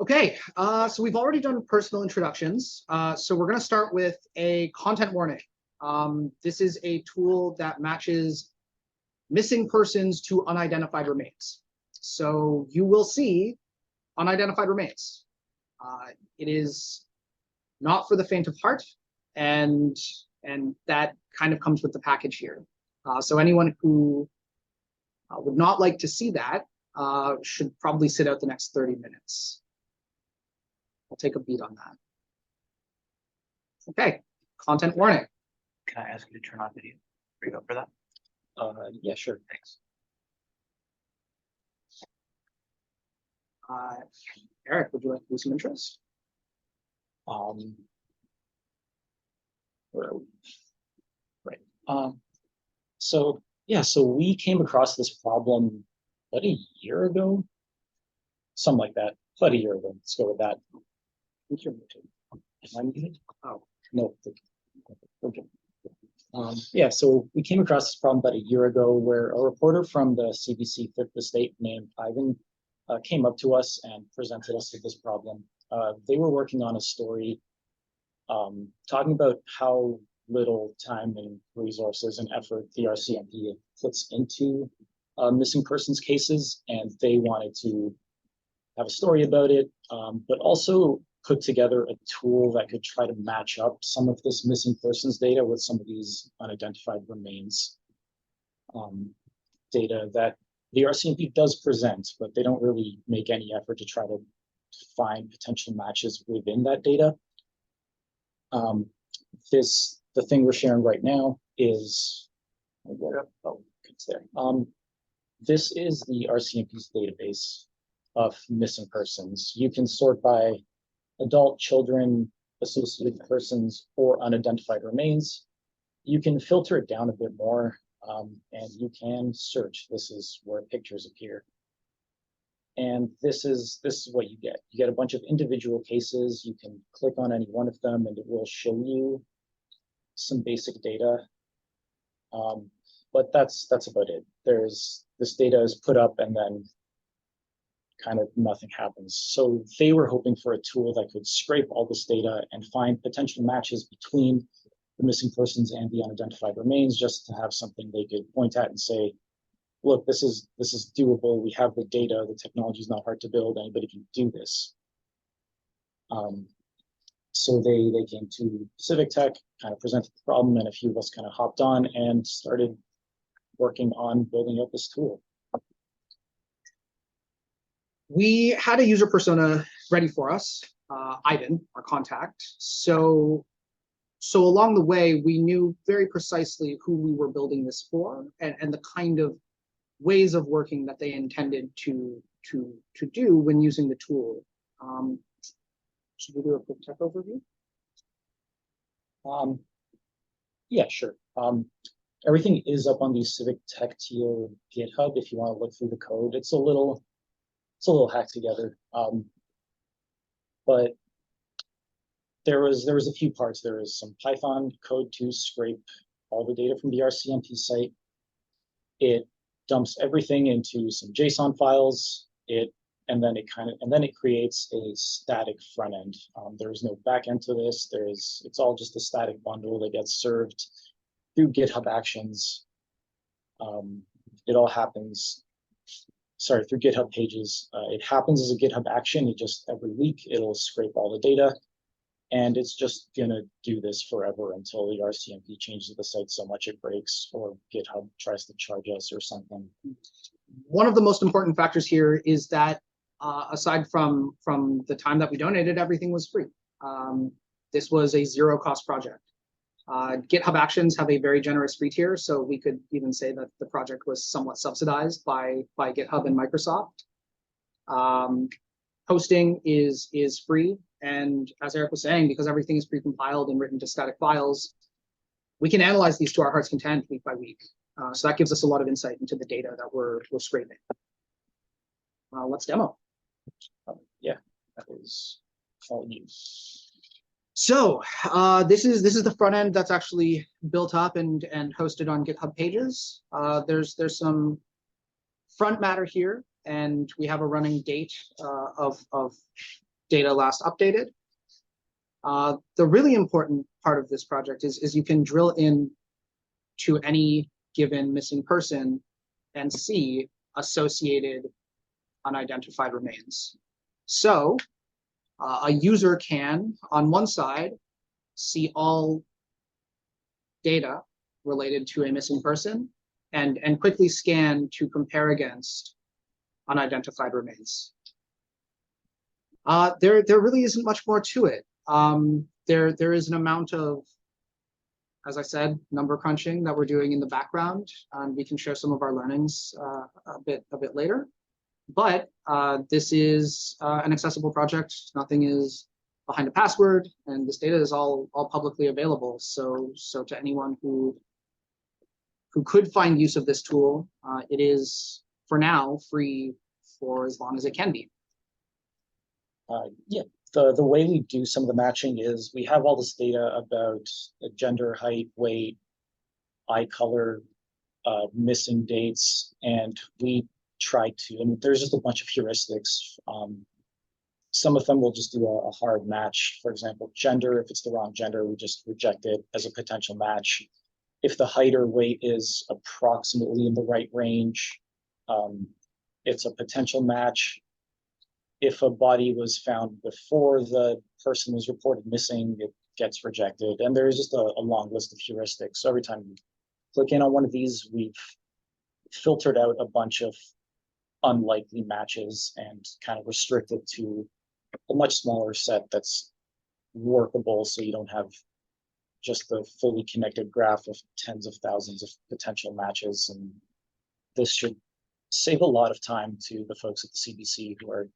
Okay, so we've already done personal introductions. So we're going to start with a content warning. This is a tool that matches missing persons to unidentified remains. So you will see unidentified remains. It is not for the faint of heart, and that kind of comes with the package here. So anyone who would not like to see that should probably sit out the next 30 minutes. I'll take a beat on that. Okay, content warning. Can I ask you to turn on video? Are you up for that? Yeah, sure. Thanks. Eric, would you like to do some intros? Where are we? Right. So we came across this problem about a year ago, something like that. About a year ago. Let's go with that. I think you're muted. Am I muted? Oh no. Okay. Yeah, so we came across this problem about a year ago where a reporter from the CBC Fifth Estate named Ivan came up to us and presented us with this problem. They were working on a story talking about how little time and resources and effort the RCMP puts into missing persons cases, and they wanted to have a story about it, but also put together a tool that could try to match up some of this missing persons data with some of these unidentified remains data that the RCMP does present, but they don't really make any effort to try to find potential matches within that data. The thing we're sharing right now is, oh, it's there. This is the RCMP's database of missing persons. You can sort by adult, children, associated persons, or unidentified remains. You can filter it down a bit more, and you can search. This is where pictures appear. And this is what you get. You get a bunch of individual cases. You can click on any one of them, and it will show you some basic data. But that's about it. This data is put up, and then kind of nothing happens. So they were hoping for a tool that could scrape all this data and find potential matches between the missing persons and the unidentified remains, just to have something they could point at and say, look, this is doable. We have the data. The technology is not hard to build. Anybody can do this. So they came to Civic Tech, kind of presented the problem, and a few of us kind of hopped on and started working on building out this tool. We had a user persona ready for us, Ivan, our contact. So along the way, we knew very precisely who we were building this for, and the kind of ways of working that they intended to do when using the tool. Should we do a quick tech overview? Yeah, sure. Everything is up on the Civic Tech TO GitHub if you want to look through the code. It's a little hacked together, but there was a few parts. There was some Python code to scrape all the data from the RCMP site. It dumps everything into some JSON files. And then it creates a static front end. There's no back end to this. It's all just a static bundle that gets served through GitHub Actions. It all happens. Sorry, through GitHub Pages. It happens as a GitHub action. It just every week it'll scrape all the data, and it's just gonna do this forever until the RCMP changes the site so much it breaks, or GitHub tries to charge us or something. One of the most important factors here is that aside from the time that we donated, everything was free. This was a zero-cost project. GitHub Actions have a very generous free tier, so we could even say that the project was somewhat subsidized by GitHub and Microsoft. Hosting is free, and as Eric was saying, because everything is pre-compiled and written to static files, we can analyze these to our heart's content week by week. So that gives us a lot of insight into the data that we're scraping. Let's demo. Yeah, that is all you. So this is the front end that's actually built up and hosted on GitHub Pages. There's some front matter here, and we have a running date of data last updated. The really important part of this project is you can drill in to any given missing person and see associated unidentified remains. So a user can, on one side, see all data related to a missing person and quickly scan to compare against unidentified remains. There really isn't much more to it. There is an amount of, as I said, number crunching that we're doing in the background, and we can share some of our learnings a bit later. But this is an accessible project. Nothing is behind a password, and this data is all publicly available. So to anyone who could find use of this tool, it is for now free for as long as it can be. Yeah, the way we do some of the matching is we have all this data about gender, height, weight, eye color, missing dates, and we try to, and there's just a bunch of heuristics. Some of them will just do a hard match. For example, gender, if it's the wrong gender, we just reject it as a potential match. If the height or weight is approximately in the right range, it's a potential match. If a body was found before the person was reported missing, it gets rejected. And there's just a long list of heuristics. So every time you click in on one of these, we've filtered out a bunch of unlikely matches and kind of restricted to a much smaller set that's workable, so you don't have just the fully connected graph of tens of thousands of potential matches. And this should save a lot of time to the folks at the CBC who are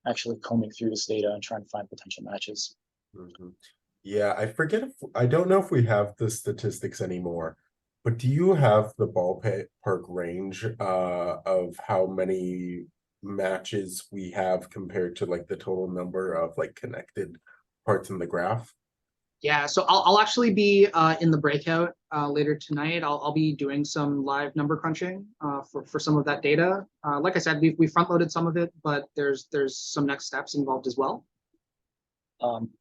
actually combing through this data and trying to find potential matches. Mm-hmm. Yeah, I don't know if we have the statistics anymore, but do you have the ballpark range of how many matches we have compared to like the total number of like connected parts in the graph? Yeah, so I'll actually be in the breakout later tonight. I'll be doing some live number crunching for some of that data. Like I said, we front loaded some of it, but there's some next steps involved as well.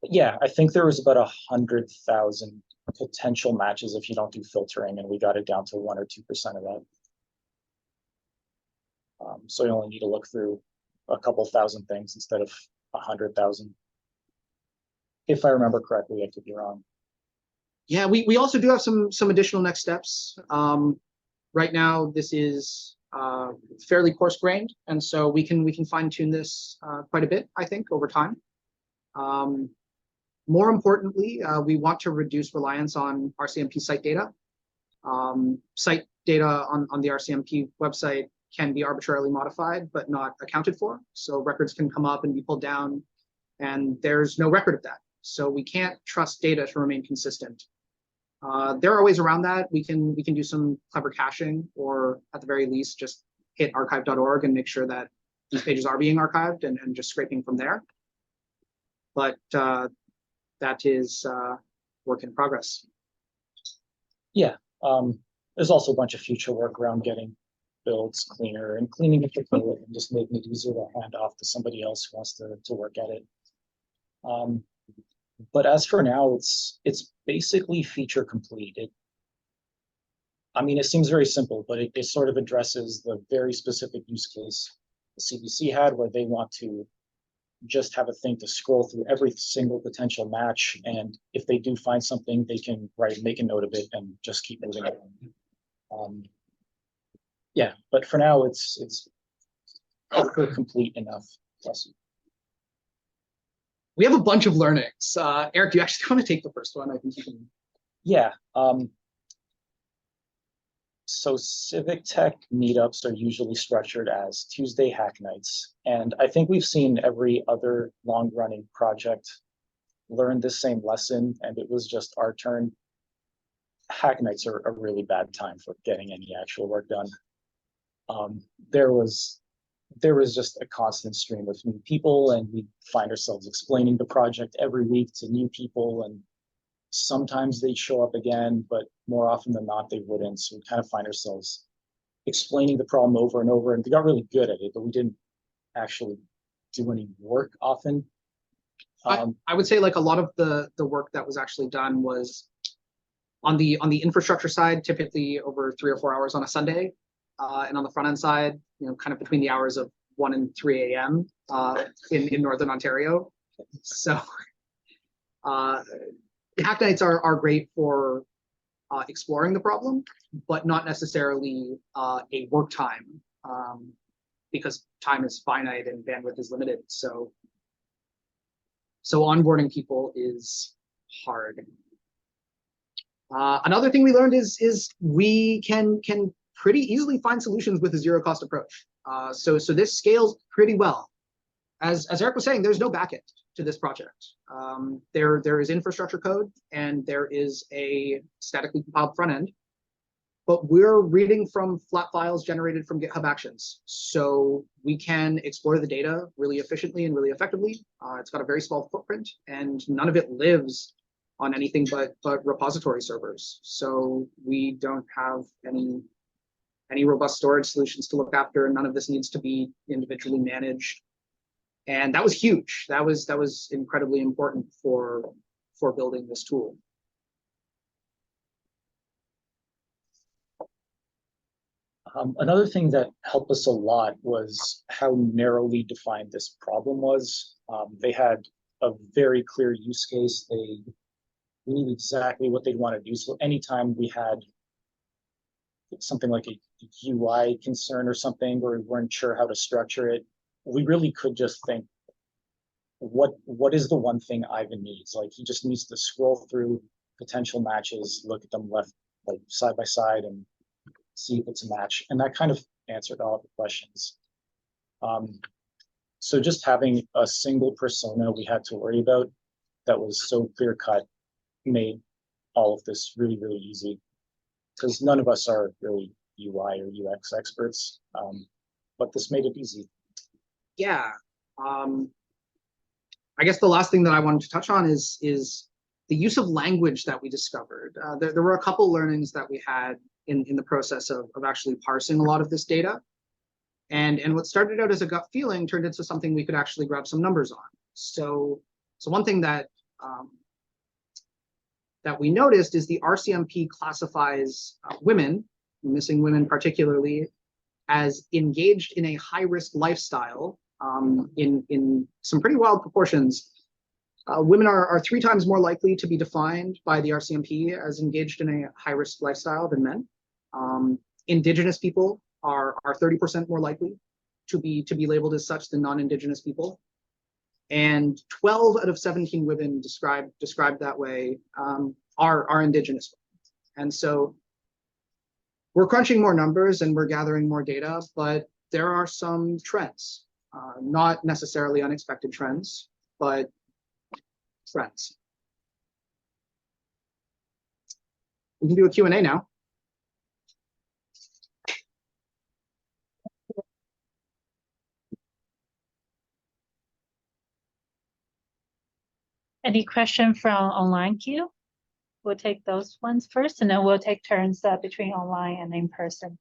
Yeah, I think there was about 100,000 potential matches if you don't do filtering, and we got it down to 1 or 2% of that. So you only need to look through a couple thousand things instead of 100,000. If I remember correctly, I could be wrong. Yeah, we also do have some additional next steps. Right now, this is fairly coarse-grained, and so we can fine-tune this quite a bit, I think, over time. More importantly, we want to reduce reliance on RCMP site data. Site data on the RCMP website can be arbitrarily modified, but not accounted for. So records can come up and be pulled down, and there's no record of that. So we can't trust data to remain consistent. There are ways around that. We can do some clever caching, or at the very least, just hit archive.org and make sure that these pages are being archived and just scraping from there. But that is work in progress. Yeah. There's also a bunch of future work around getting builds cleaner and cleaning up the code and just making it easier to hand off to somebody else who wants to work at it. But as for now, it's basically feature complete. I mean, it seems very simple, but it sort of addresses the very specific use case the CBC had, where they want to just have a thing to scroll through every single potential match, and if they do find something, they can make a note of it and just keep moving on. Yeah, but for now, it's complete enough. Plus, we have a bunch of learnings. Eric, do you actually want to take the first one? I think you can. Yeah. So Civic Tech meetups are usually structured as Tuesday Hacknights. And I think we've seen every other long-running project learn this same lesson, and it was just our turn. Hacknights are a really bad time for getting any actual work done. There was just a constant stream of new people, and we find ourselves explaining the project every week to new people, and sometimes they'd show up again, but more often than not, they wouldn't. So we kind of find ourselves explaining the problem over and over, and we got really good at it, but we didn't actually do any work often. I would say like a lot of the work that was actually done was on the infrastructure side, typically over 3 or 4 hours on a Sunday, and on the front end side, kind of between the hours of 1 and 3 a.m. In Northern Ontario. So Hacknights are great for exploring the problem, but not necessarily a work time, because time is finite and bandwidth is limited. So onboarding people is hard. Another thing we learned is we can pretty easily find solutions with a zero cost approach. So this scales pretty well. As Erik was saying, there's no backend to this project. There is infrastructure code and there is a statically compiled front end, but we're reading from flat files generated from GitHub Actions. So we can explore the data really efficiently and really effectively. It's got a very small footprint and none of it lives on anything but repository servers. So we don't have any robust storage solutions to look after. None of this needs to be individually managed. And that was huge. That was incredibly important for building this tool. Another thing that helped us a lot was how narrowly defined this problem was. They had a very clear use case. They knew exactly what they'd want to do. So anytime we had something like a UI concern or something, or we weren't sure how to structure it, we really could just think, what is the one thing Ivan needs? Like, he just needs to scroll through potential matches, look at them left, like side by side, and see if it's a match. And that kind of answered all of the questions. So just having a single persona we had to worry about that was so clear cut made all of this really, really easy, because none of us are really UI or UX experts, but this made it easy. Yeah. I guess the last thing that I wanted to touch on is the use of language that we discovered. There were a couple learnings that we had in the process of actually parsing a lot of this data. And what started out as a gut feeling turned into something we could actually grab some numbers on. So one thing that we noticed is the RCMP classifies women, missing women particularly, as engaged in a high-risk lifestyle in some pretty wild proportions. Women are 3 times more likely to be defined by the RCMP as engaged in a high-risk lifestyle than men. Indigenous people are 30% more likely to be labeled as such than non-Indigenous people. And 12 out of 17 women described that way are Indigenous women. And so we're crunching more numbers and we're gathering more data, but there are some trends, not necessarily unexpected trends, but trends. We can do a Q&A now. Any question from online queue? We'll take those ones first, and then we'll take turns between online and in person.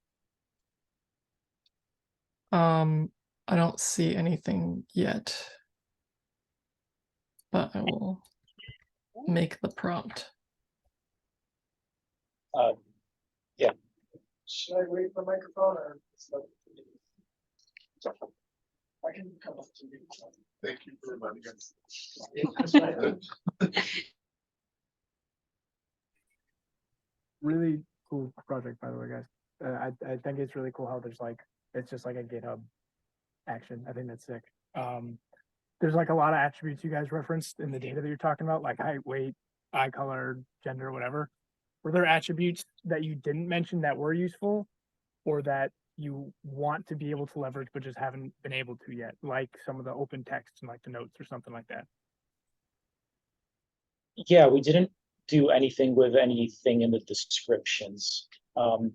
I don't see anything yet, but I will make the prompt. Yeah. Should I wait for the microphone or? I can come up to you. Thank you for reminding us. Really cool project, by the way, guys. I think it's really cool how there's it's just like a GitHub action. I think that's sick. There's like a lot of attributes you guys referenced in the data that you're talking about, like height, weight, eye color, gender, whatever. Were there attributes that you didn't mention that were useful, or that you want to be able to leverage but just haven't been able to yet, like some of the open text and like the notes or something like that? Yeah, we didn't do anything with anything in the descriptions. All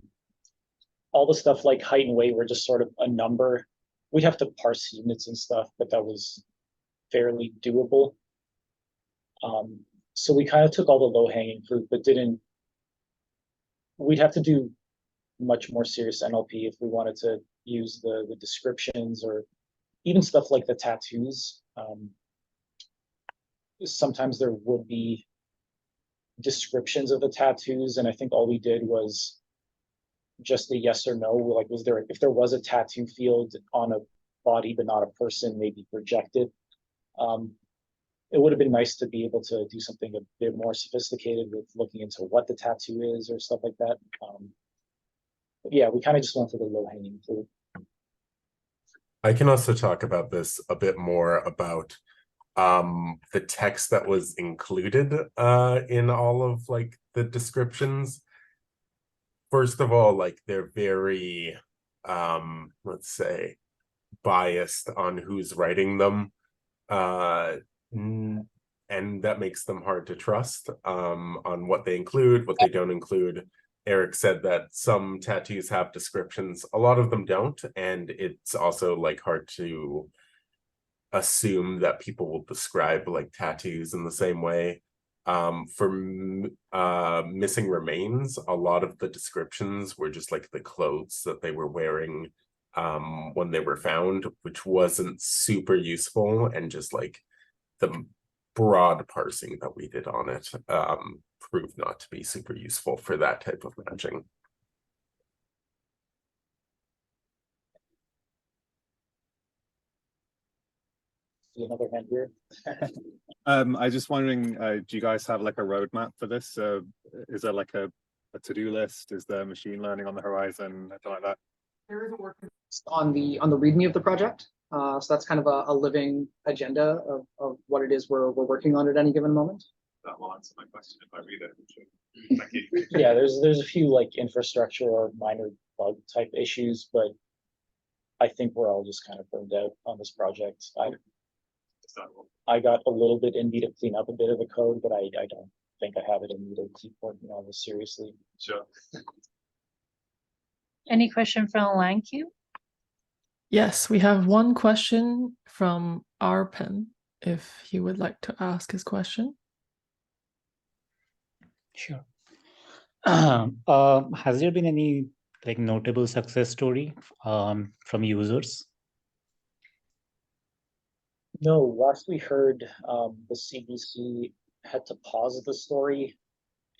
the stuff like height and weight were just sort of a number. We'd have to parse units and stuff, but that was fairly doable. So we kind of took all the low-hanging fruit, but we'd have to do much more serious NLP if we wanted to use the descriptions or even stuff like the tattoos. sometimes there would be descriptions of the tattoos, and I think all we did was just a yes or no, like if there was a tattoo field on a body but not a person, maybe projected. It would have been nice to be able to do something a bit more sophisticated with looking into what the tattoo is or stuff like that. But yeah, we kind of just went for the low hanging fruit. I can also talk about this a bit more about the text that was included in all of like the descriptions. First of all, like they're very let's say biased on who's writing them, and that makes them hard to trust on what they include, what they don't include. Erik said that some tattoos have descriptions, a lot of them don't, and it's also like hard to assume that people will describe like tattoos in the same way. For missing remains, a lot of the descriptions were just like the clothes that they were wearing when they were found, which wasn't super useful, and just like the broad parsing that we did on it proved not to be super useful for that type of matching. See another hand here. I just wondering, do you guys have like a roadmap for this? Is there like a to-do list? Is there machine learning on the horizon? Anything like that? There is a working list on the README of the project. So that's kind of a living agenda of what it is we're working on at any given moment. That will answer my question if I read it. Thank you. Yeah, there's a few like infrastructure or minor bug type issues, but I think we're all just kind of burned out on this project. I got a little bit in me to clean up a bit of the code, but I don't think I have it in me to keep working on this seriously. Sure. Any question from online queue? Yes, we have one question from Arpen, if he would like to ask his question. Sure. Has there been any like notable success story from users? No, last we heard, the CBC had to pause the story,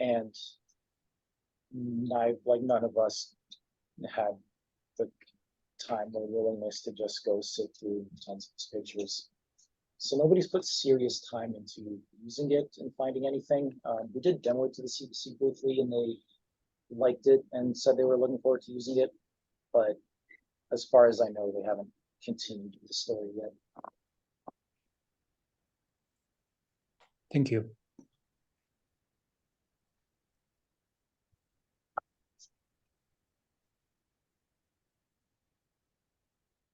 and none of us had the time or willingness to just go sit through tons of pictures. So nobody's put serious time into using it and finding anything. We did demo it to the CBC briefly, and they liked it and said they were looking forward to using it. But as far as I know, they haven't continued the story yet. Thank you.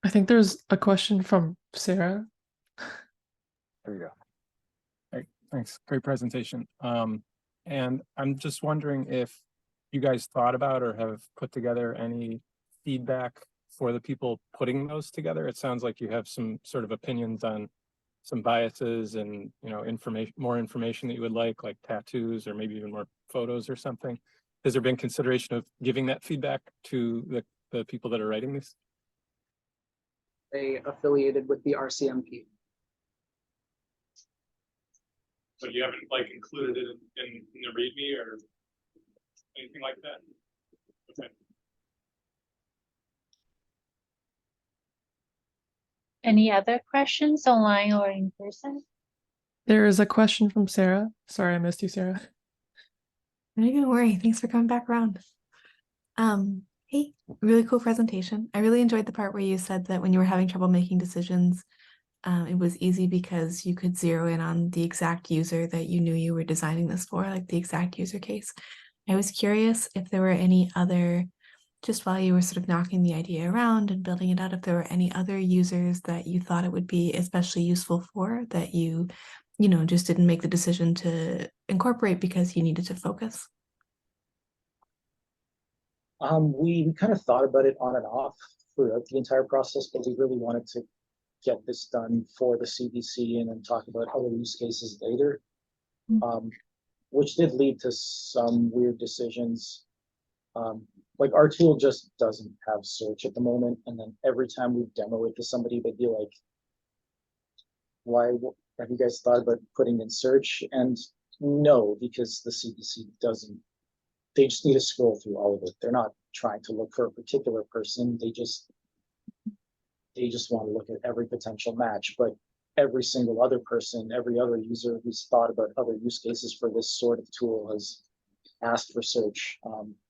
I think there's a question from Sarah. There you go. Hey, thanks. Great presentation. And I'm just wondering if you guys thought about or have put together any feedback for the people putting those together. It sounds like you have some sort of opinions on some biases and, you know, more information that you would like tattoos or maybe even more photos or something. Has there been consideration of giving that feedback to the people that are writing this? They affiliated with the RCMP. But you haven't like included it in the README or anything like that? Okay. Any other questions online or in person? There is a question from Sarah. Sorry, I missed you, Sarah. No, don't worry. Thanks for coming back around. Hey, really cool presentation. I really enjoyed the part where you said that when you were having trouble making decisions, it was easy because you could zero in on the exact user that you knew you were designing this for, like the exact user case. I was curious if there were any other, just while you were sort of knocking the idea around and building it out, if there were any other users that you thought it would be especially useful for that you just didn't make the decision to incorporate because you needed to focus. We kind of thought about it on and off throughout the entire process, but we really wanted to get this done for the CBC and then talk about other use cases later, which did lead to some weird decisions. Like our tool just doesn't have search at the moment, and then every time we demo it to somebody, they'd be like, have you guys thought about putting in search? And no, because the CBC doesn't, they just need to scroll through all of it. They're not trying to look for a particular person. They just want to look at every potential match. But every single other person, every other user who's thought about other use cases for this sort of tool has asked for search.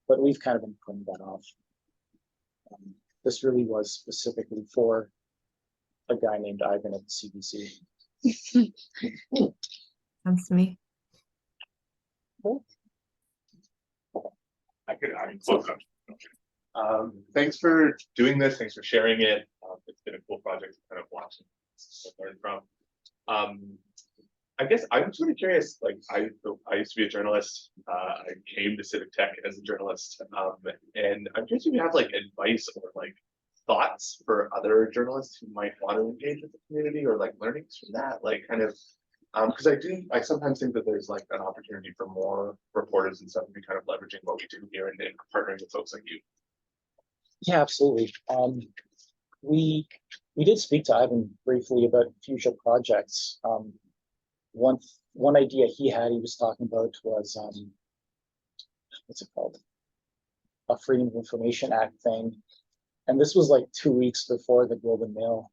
But we've kind of been putting that off. This really was specifically for a guy named Ivan at the CBC. Sounds to me. I can close up. Thanks for doing this. Thanks for sharing it. It's been a cool project to kind of watch and learn from. I guess I'm sort of curious. Like I used to be a journalist. I came to Civic Tech as a journalist, and I'm curious if you have like advice or like thoughts for other journalists who might want to engage with the community or like learnings from that. Like kind of because I sometimes think that there's like an opportunity for more reporters and stuff to be kind of leveraging what we do here and partnering with folks like you. Yeah, absolutely. We did speak to Ivan briefly about future projects. One idea he was talking about was what's it called? A Freedom of Information Act thing. And this was like 2 weeks before the Globe and Mail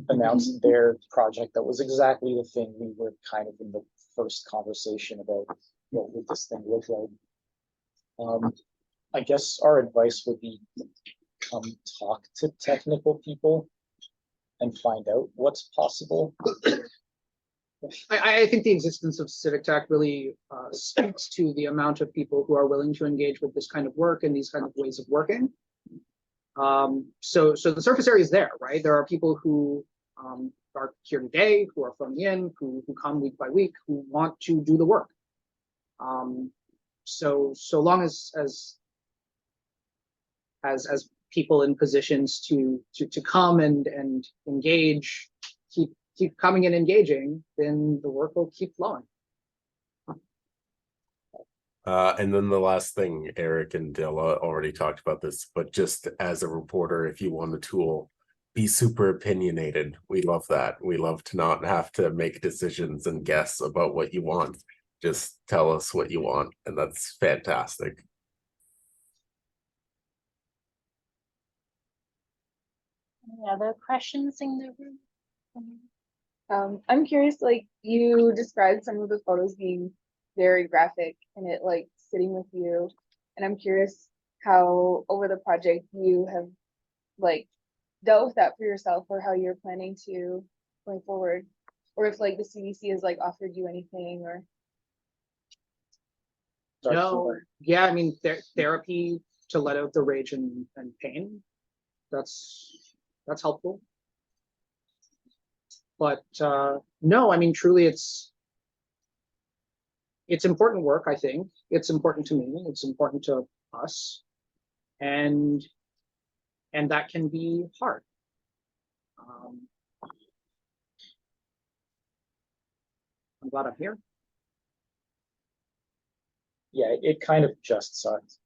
announced their project. That was exactly the thing we were kind of in the first conversation about what would this thing look like. I guess our advice would be come talk to technical people and find out what's possible. I think the existence of Civic Tech really speaks to the amount of people who are willing to engage with this kind of work and these kind of ways of working. So the surface area is there, right? There are people who are here today, who are phoning in, who come week by week, who want to do the work. So long as people in positions to come and engage, keep coming and engaging, then the work will keep flowing. And then the last thing, Erik and Dyl already talked about this, but just as a reporter, if you want a tool, be super opinionated. We love that. We love to not have to make decisions and guess about what you want. Just tell us what you want, and that's fantastic. Any other questions in the room? I'm curious, like you described some of the photos being very graphic and it like sitting with you. And I'm curious how over the project you have like dealt with that for yourself or how you're planning to going forward. Or if like the CBC has like offered you anything or. No, yeah, I mean, therapy to let out the rage and pain, that's helpful. But no, I mean, truly, it's important work. I think it's important to me. It's important to us, and that can be hard. I'm glad I'm here. Yeah, it kind of just sucked.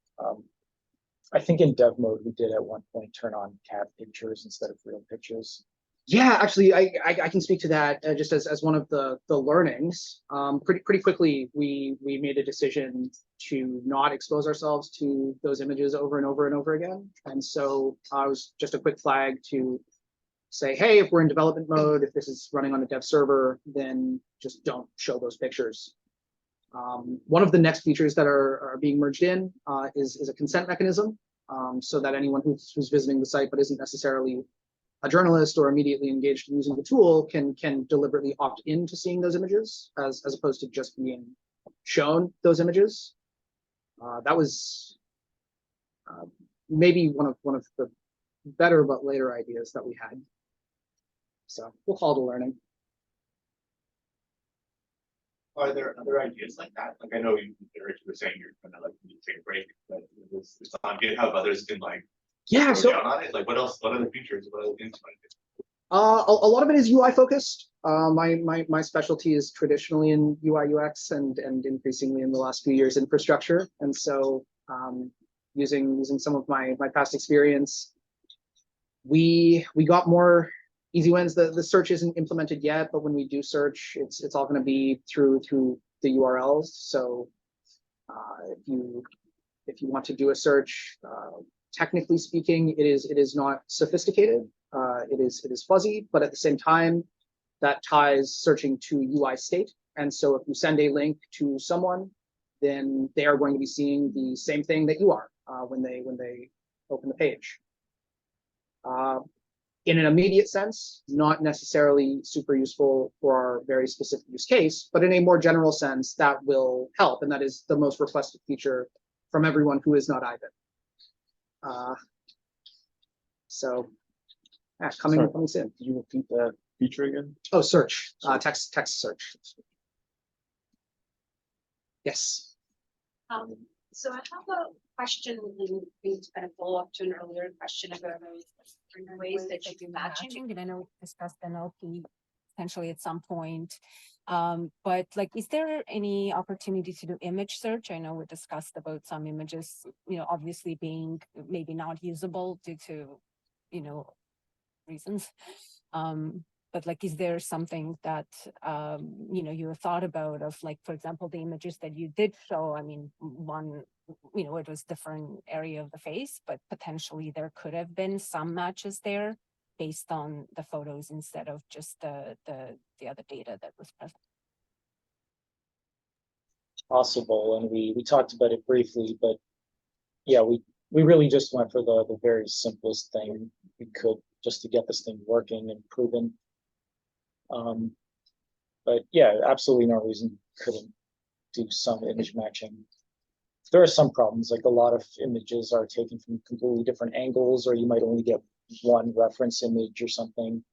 I think in dev mode we did at one point turn on cat pictures instead of real pictures. Yeah, actually, I can speak to that just as one of the learnings. Pretty quickly, we made a decision to not expose ourselves to those images over and over and over again. And so I was just a quick flag to say, hey, if we're in development mode, if this is running on a dev server, then just don't show those pictures. One of the next features that are being merged in is a consent mechanism, so that anyone who's visiting the site but isn't necessarily a journalist or immediately engaged in using the tool can deliberately opt into seeing those images as opposed to just being shown those images. That was maybe one of the better but later ideas that we had. So we'll call it a learning. Are there other ideas like that? Like I know you were saying you're gonna like take a break, but it's on GitHub. Others can like so down on it. Like what else? What other features? What other things might be? A lot of it is UI focused. My specialty is traditionally in UI UX and increasingly in the last few years infrastructure. And so using some of my past experience, we got more easy wins. The search isn't implemented yet, but when we do search, it's all going to be through the URLs. So if you want to do a search, technically speaking, it is not sophisticated. It is fuzzy, but at the same time, that ties searching to UI state. And so if you send a link to someone, then they are going to be seeing the same thing that you are when they open the page. In an immediate sense, not necessarily super useful for our very specific use case, but in a more general sense, that will help. And that is the most requested feature from everyone who is not IBIN. So coming soon. Can you repeat that feature again? Oh, search, text search. Yes. So I have a question in kind of follow up to an earlier question about different ways that you do matching. And I know we discussed NLP potentially at some point. But like, is there any opportunity to do image search? I know we discussed about some images, obviously being maybe not usable due to, reasons. But like, is there something that, you thought about of like, for example, the images that you did show, I mean, one, it was different area of the face, but potentially there could have been some matches there based on the photos instead of just the other data that was present. Possible, and we talked about it briefly, but yeah, we really just went for the very simplest thing we could just to get this thing working and proven. But yeah, absolutely no reason couldn't do some image matching. There are some problems, like a lot of images are taken from completely different angles, or you might only get one reference image or something,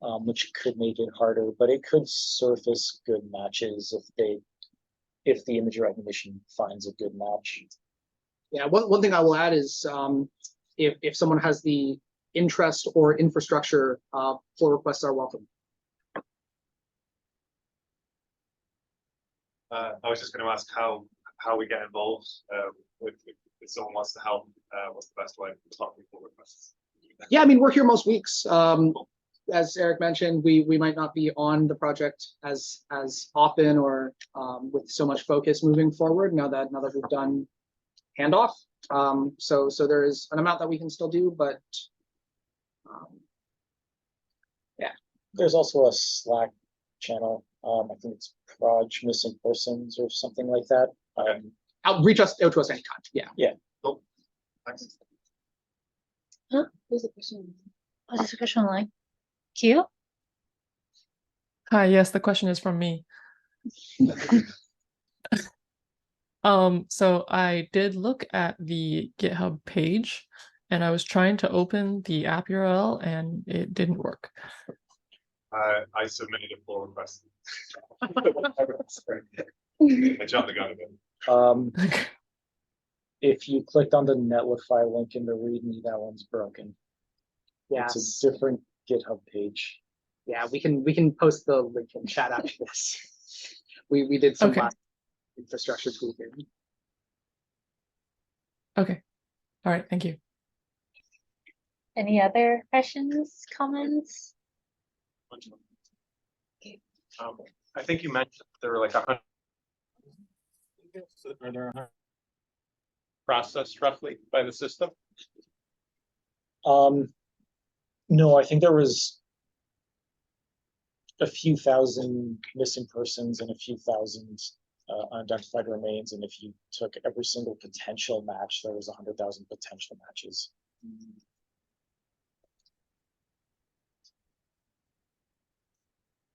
which could make it harder, but it could surface good matches if the image recognition finds a good match. Yeah, one thing I will add is if someone has the interest or infrastructure, pull requests are welcome. I was just going to ask how we get involved if someone wants to help. What's the best way to start pull requests? Yeah, I mean, we're here most weeks. As Eric mentioned, we might not be on the project as often or with so much focus moving forward now that we've done handoff. So there is an amount that we can still do, but yeah. There's also a Slack channel. I think it's Proj Missing Persons or something like that. Reach out to us anytime. Yeah. Yeah. Cool. Thanks. Huh? There's a question. Oh, there's a question online. Q? Hi, yes, the question is from me. So I did look at the GitHub page and I was trying to open the app URL and it didn't work. I submitted a pull request. I jumped the gun a bit. If you clicked on the Netlify link in the README, that one's broken. Yes. It's a different GitHub page. Yeah, we can post the link in chat after this. We did some infrastructure tweaking. Okay. All right. Thank you. Any other questions, comments? I think you mentioned there were like 100. Are there 100 processed roughly by the system? No, I think there was a few thousand missing persons and a few thousand unidentified remains, and if you took every single potential match, there was 100,000 potential matches.